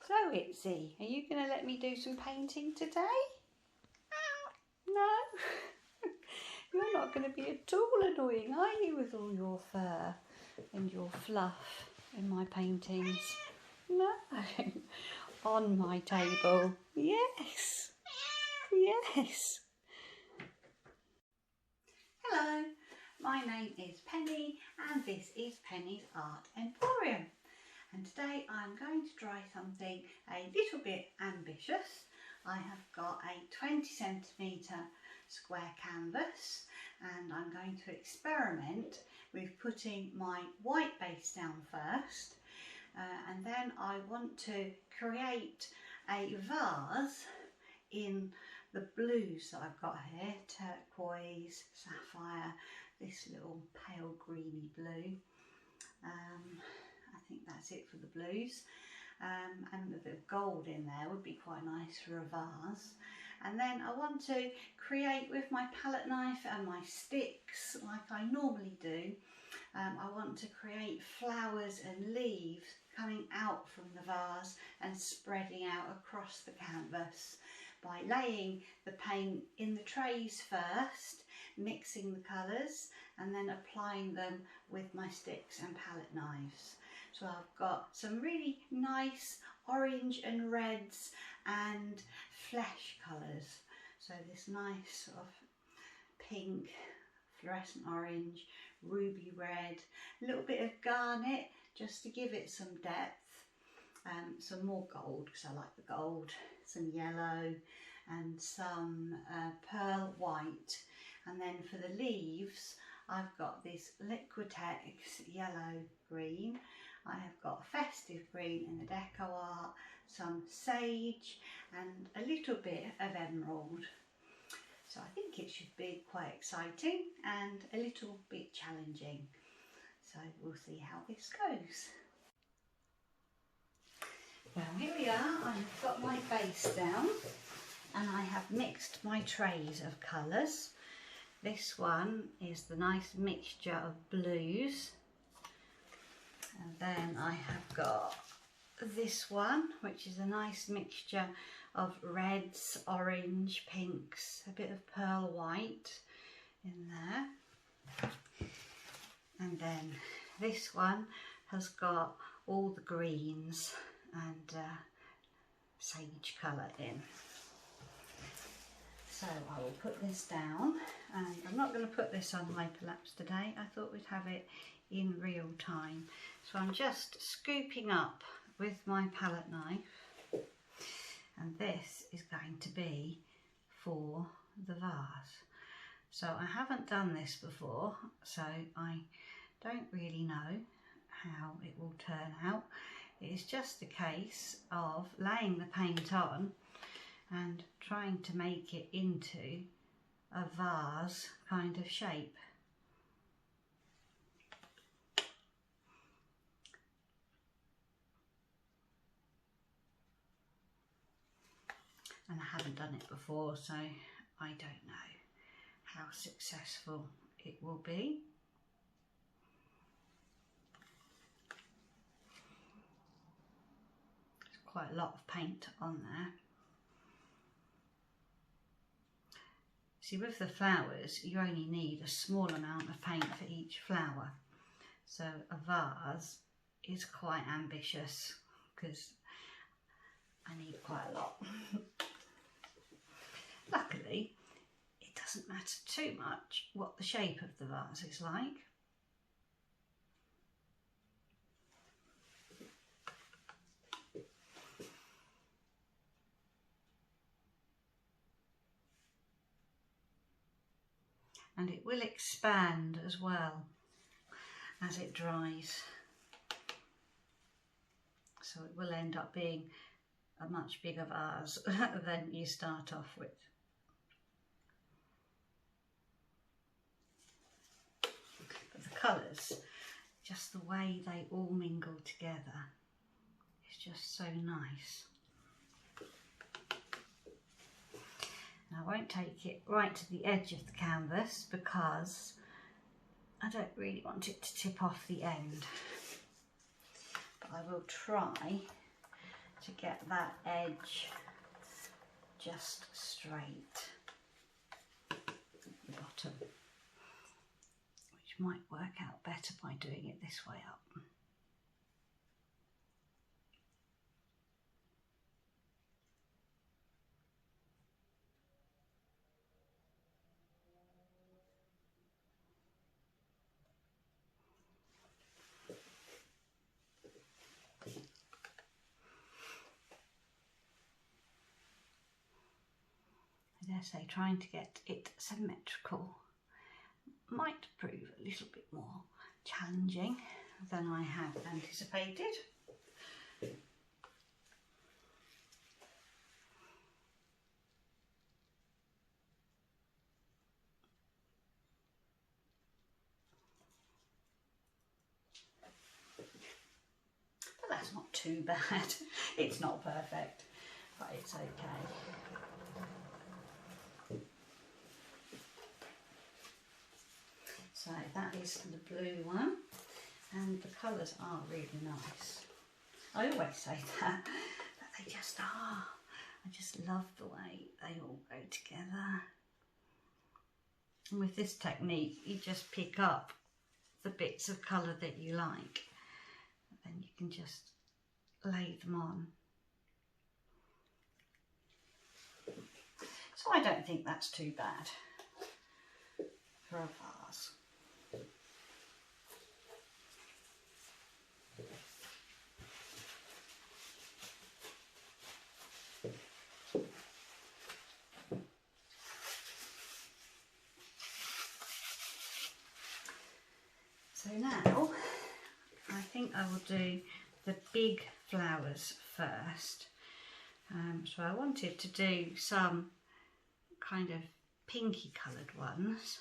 So Itzy, are you going to let me do some painting today? No? You're not going to be at all annoying, are you, with all your fur and your fluff in my paintings? No. On my table. Yes. Yes. Hello, my name is Penny and this is Penny's Art Emporium. And today I'm going to try something a little bit ambitious. I have got a 20cm square canvas and I'm going to experiment with putting my white base down first, and then I want to create a vase in the blues that I've got here, turquoise, sapphire, this little pale greeny blue. I think that's it for the blues, and a bit of gold in there would be quite nice for a vase. And then I want to create with my palette knife and my sticks like I normally do. I want to create flowers and leaves coming out from the vase and spreading out across the canvas by laying the paint in the trays first, mixing the colours and then applying them with my sticks and palette knives. So I've got some really nice orange and reds and flesh colours. So this nice sort of pink, fluorescent orange, ruby red, a little bit of garnet just to give it some depth, some more gold because I like the gold, some yellow and some pearl white. And then for the leaves I've got this Liquitex yellow green, I have got festive green in the deco art, some sage and a little bit of emerald. So I think it should be quite exciting and a little bit challenging. So we'll see how this goes. Well, here we are. I've got my base down and I have mixed my trays of colours. This one is the nice mixture of blues. And then I have got this one, which is a nice mixture of reds, orange, pinks, a bit of pearl white in there. And then this one has got all the greens and sage colour in. So I will put this down, and I'm not going to put this on hyperlapse today. I thought we'd have it in real time. So I'm just scooping up with my palette knife, and this is going to be for the vase. So I haven't done this before, so I don't really know how it will turn out. It's just a case of laying the paint on and trying to make it into a vase kind of shape. And I haven't done it before, so I don't know how successful it will be. There's quite a lot of paint on there. See, with the flowers, you only need a small amount of paint for each flower. So a vase is quite ambitious because I need quite a lot. Luckily, it doesn't matter too much what the shape of the vase is like. And it will expand as well as it dries. So it will end up being a much bigger vase than you start off with. But the colours, just the way they all mingle together, is just so nice. Now, I won't take it right to the edge of the canvas because I don't really want it to tip off the end. But I will try to get that edge just straight at the bottom, which might work out better by doing it this way up. I dare say trying to get it symmetrical might prove a little bit more challenging than I had anticipated. But that's not too bad. It's not perfect, but it's okay. So that is the blue one, and the colours are really nice. I always say that, but they just are. I just love the way they all go together. And with this technique, you just pick up the bits of colour that you like, and then you can just lay them on. So I don't think that's too bad for a vase. So now I think I will do the big flowers first. So I wanted to do some kind of pinky coloured ones,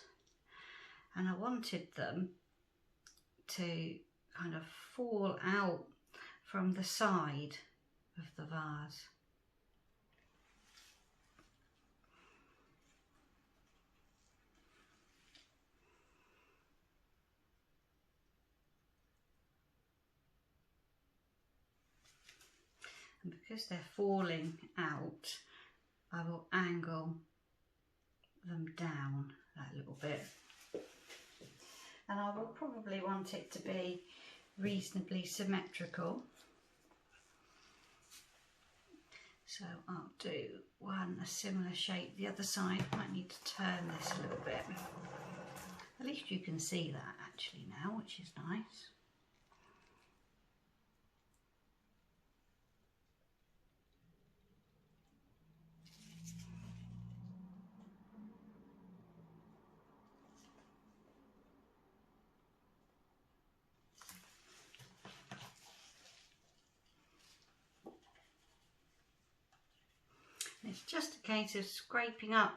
and I wanted them to kind of fall out from the side of the vase. And because they're falling out, I will angle them down that little bit. And I will probably want it to be reasonably symmetrical. So I'll do one a similar shape. The other side might need to turn this a little bit. At least you can see that actually now, which is nice. It's just a case of scraping up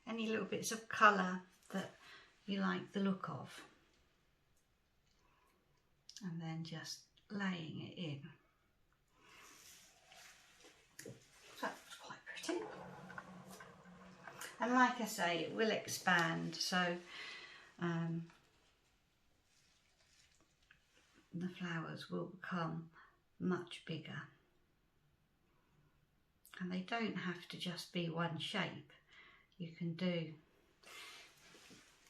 any little bits of colour that you like the look of, and then just laying it in. So that's quite pretty. And like I say, it will expand, so the flowers will become much bigger. And they don't have to just be one shape. You can do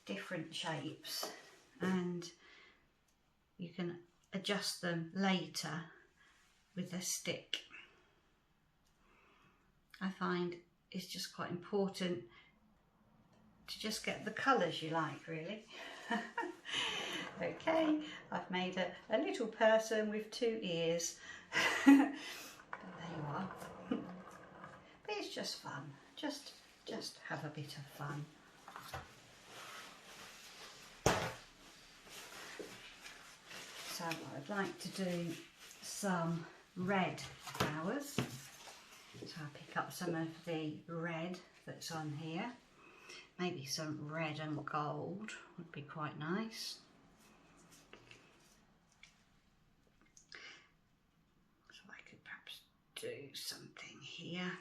different shapes and you can adjust them later with a stick. I find it's just quite important to just get the colours you like, really. Okay, I've made a little person with 2 ears. But there you are. But it's just fun. Just have a bit of fun. So I'd like to do some red flowers. So I'll pick up some of the red that's on here. Maybe some red and gold would be quite nice. So I could perhaps do something here.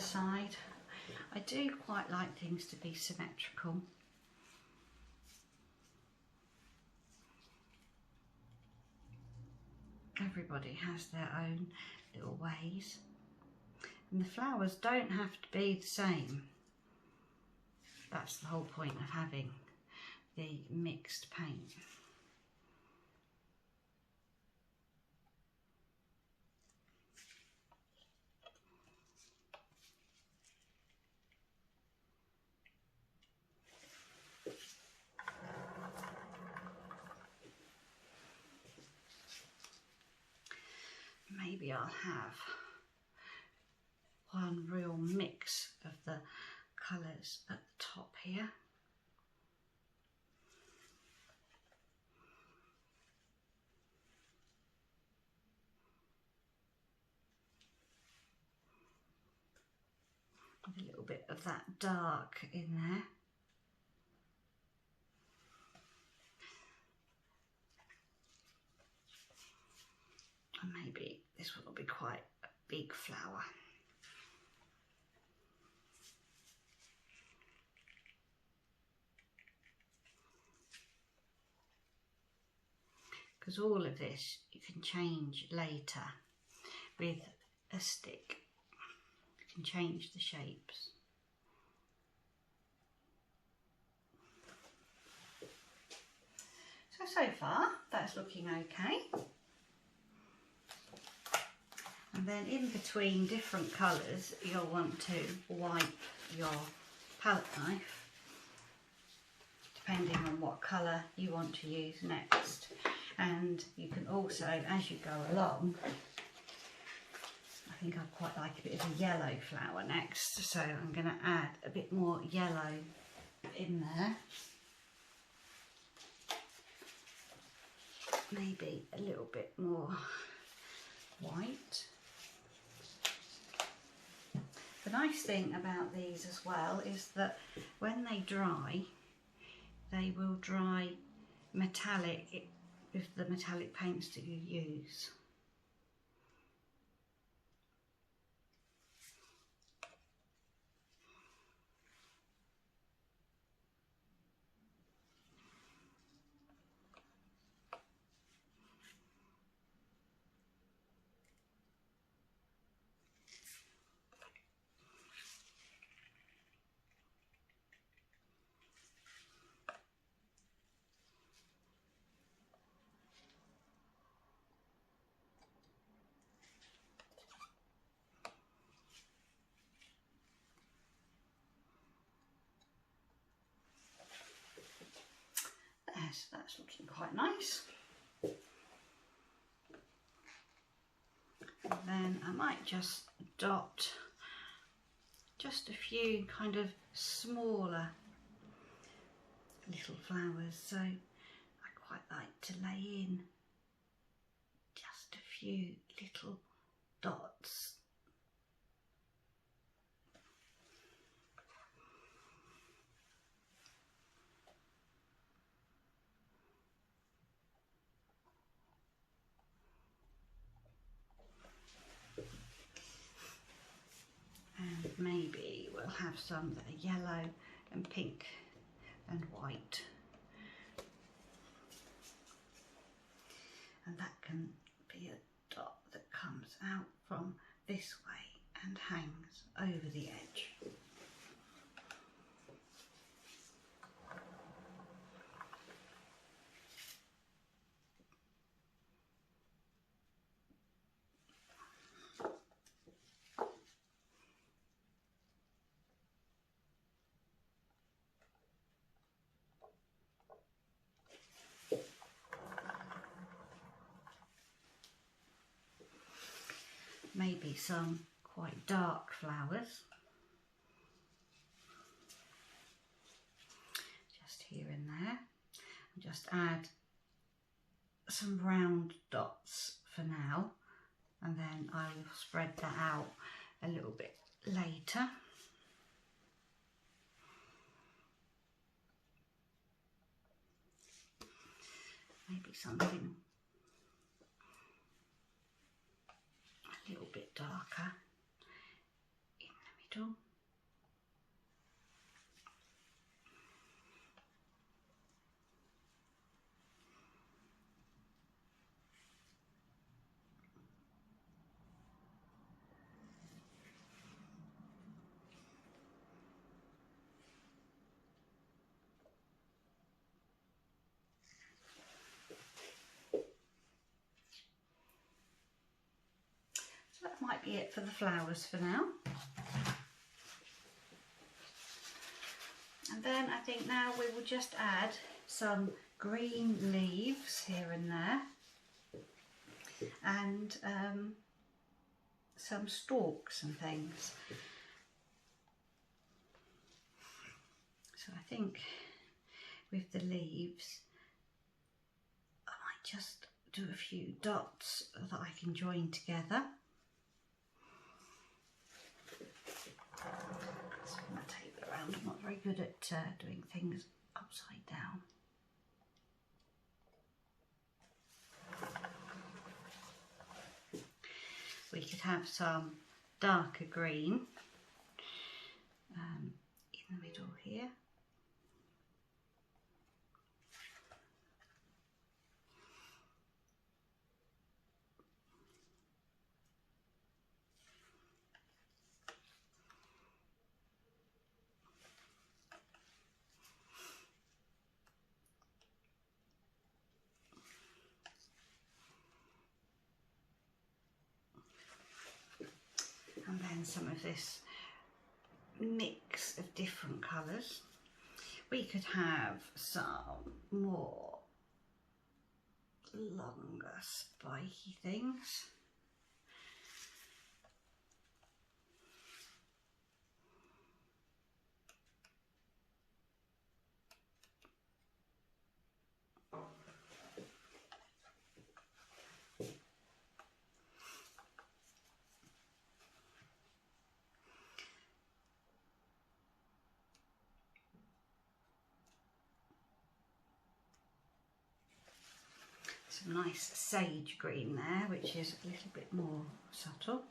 side. I do quite like things to be symmetrical. Everybody has their own little ways, and the flowers don't have to be the same. That's the whole point of having the mixed paint. Maybe I'll have one real mix of the colours at the top here. With a little bit of that dark in there. And maybe this one will be quite a big flower. Because all of this you can change later with a stick. You can change the shapes. So far that's looking okay. And then in between different colours, you'll want to wipe your palette knife, depending on what colour you want to use next. And you can also, as you go along, I think I'd quite like a bit of a yellow flower next, so I'm going to add a bit more yellow in there. Maybe a little bit more white. The nice thing about these as well is that when they dry, they will dry metallic with the metallic paints that you use. Yes, that's looking quite nice. And then I might just dot just a few kind of smaller little flowers. So I quite like to lay in just a few little dots. And maybe we'll have some that are yellow and pink and white. And that can be a dot that comes out from this way and hangs over the edge. Maybe some quite dark flowers, just here and there, and just add some round dots for now, and then I will spread that out a little bit later. Maybe something a little bit darker in the middle. So that might be it for the flowers for now. And then I think now we will just add some green leaves here and there, and some stalks and things. So I think with the leaves I might just do a few dots that I can join together. So I'm going to tape it around. I'm not very good at doing things upside down. We could have some darker green in the middle here. And then some of this mix of different colours. We could have some more longer spiky things. Some nice sage green there, which is a little bit more subtle.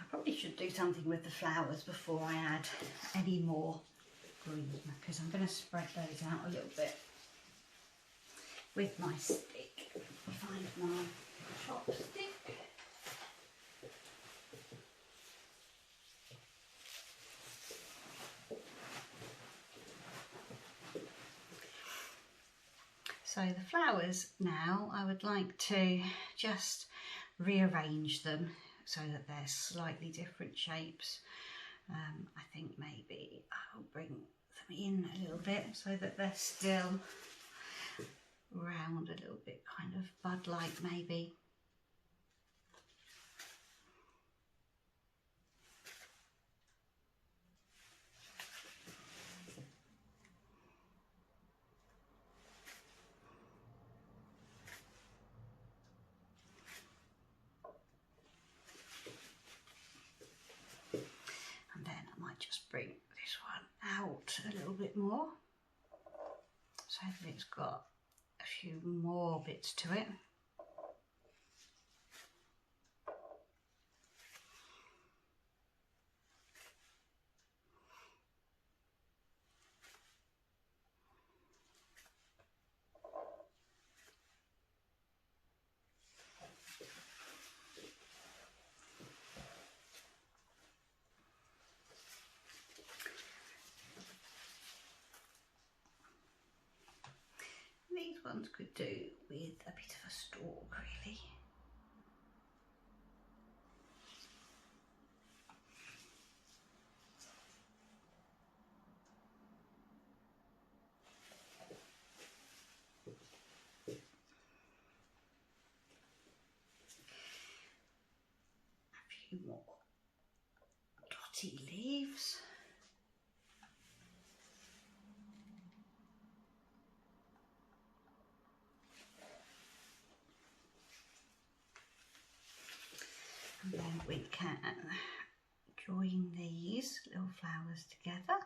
Probably should do something with the flowers before I add any more green, because I'm going to spread those out a little bit with my stick. Find my chopstick. So the flowers now, I would like to just rearrange them so that they're slightly different shapes. I think maybe I'll bring them in a little bit so that they're still round, a little bit kind of bud-like maybe. Just bring this one out a little bit more so that it's got a few more bits to it. ones could do with a bit of a stalk, really. A few more dotty leaves. And then we can join these little flowers together.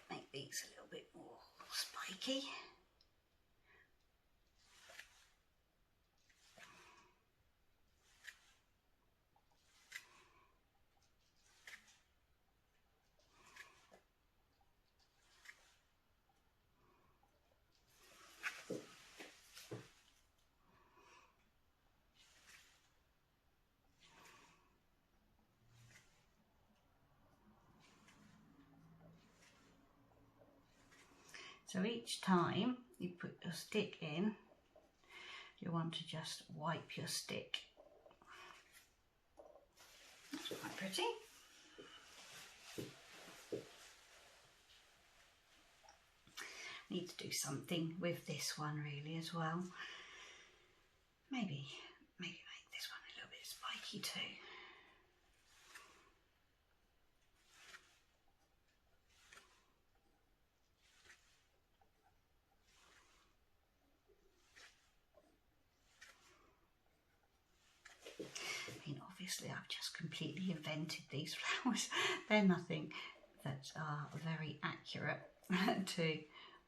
Make these a little bit more spiky. So each time you put your stick in, you want to just wipe your stick. That's quite pretty. Need to do something with this one really as well. Maybe make this one a little bit spiky too. I mean, obviously I've just completely invented these flowers. They're nothing that are very accurate to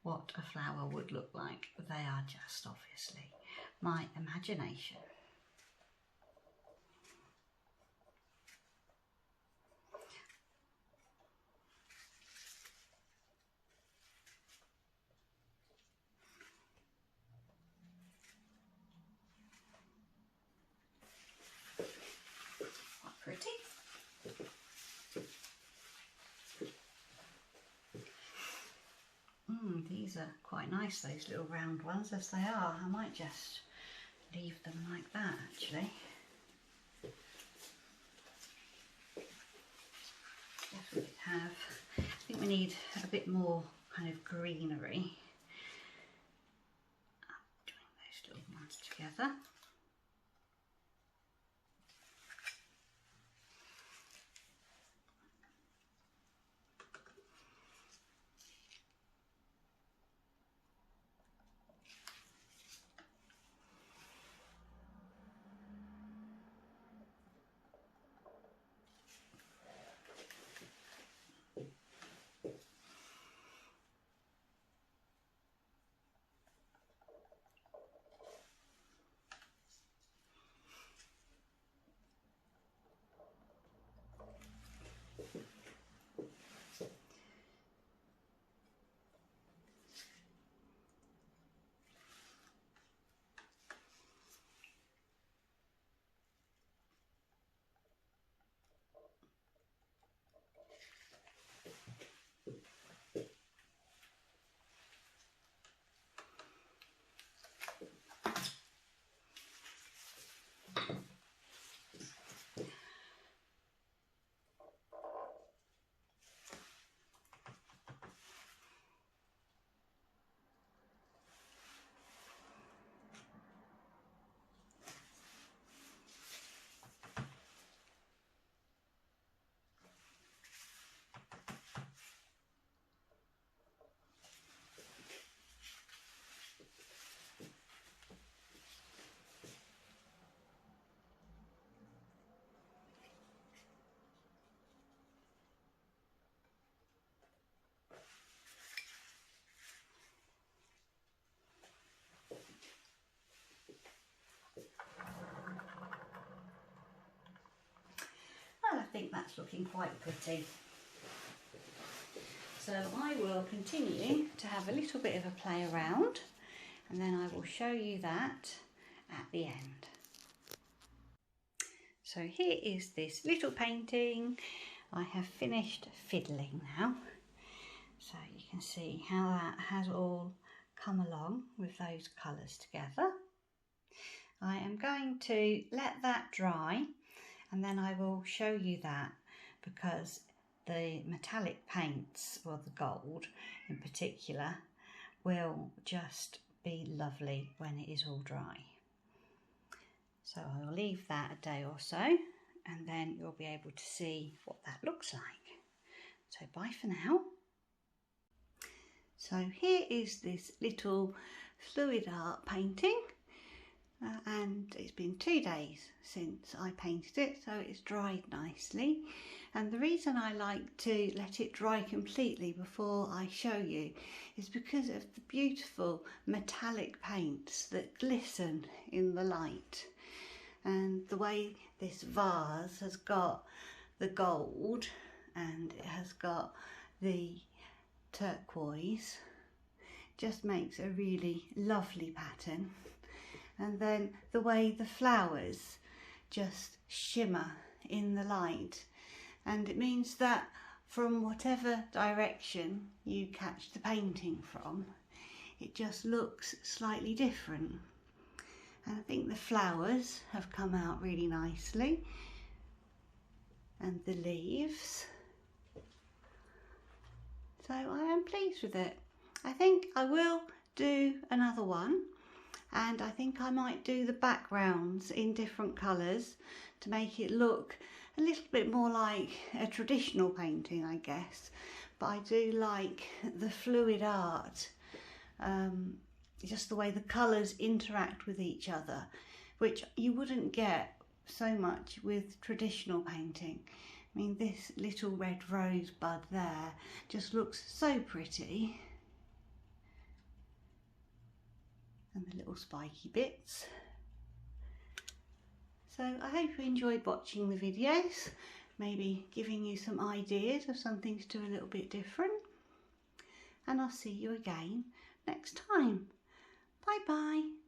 what a flower would look like. They are just obviously my imagination. Quite pretty. These are quite nice, those little round ones as they are. I might just leave them like that actually. Definitely have. I think we need a bit more kind of greenery. Join those little ones together. looking quite pretty. So I will continue to have a little bit of a play around, and then I will show you that at the end. So here is this little painting. I have finished fiddling now. So you can see how that has all come along with those colours together. I am going to let that dry, and then I will show you that, because the metallic paints, or the gold in particular, will just be lovely when it is all dry. So I will leave that a day or so, and then you'll be able to see what that looks like. So bye for now. So here is this little fluid art painting, and it's been 2 days since I painted it, so it's dried nicely. And the reason I like to let it dry completely before I show you is because of the beautiful metallic paints that glisten in the light, and the way this vase has got the gold and it has got the turquoise just makes a really lovely pattern. And then the way the flowers just shimmer in the light, and it means that from whatever direction you catch the painting from, it just looks slightly different. And I think the flowers have come out really nicely, and the leaves. So I am pleased with it. I think I will do another one, and I think I might do the backgrounds in different colours to make it look a little bit more like a traditional painting, I guess. But I do like the fluid art, just the way the colours interact with each other, which you wouldn't get so much with traditional painting. I mean, this little red rosebud there just looks so pretty. And the little spiky bits. So I hope you enjoyed watching the videos, maybe giving you some ideas of something to do a little bit different. And I'll see you again next time. Bye bye.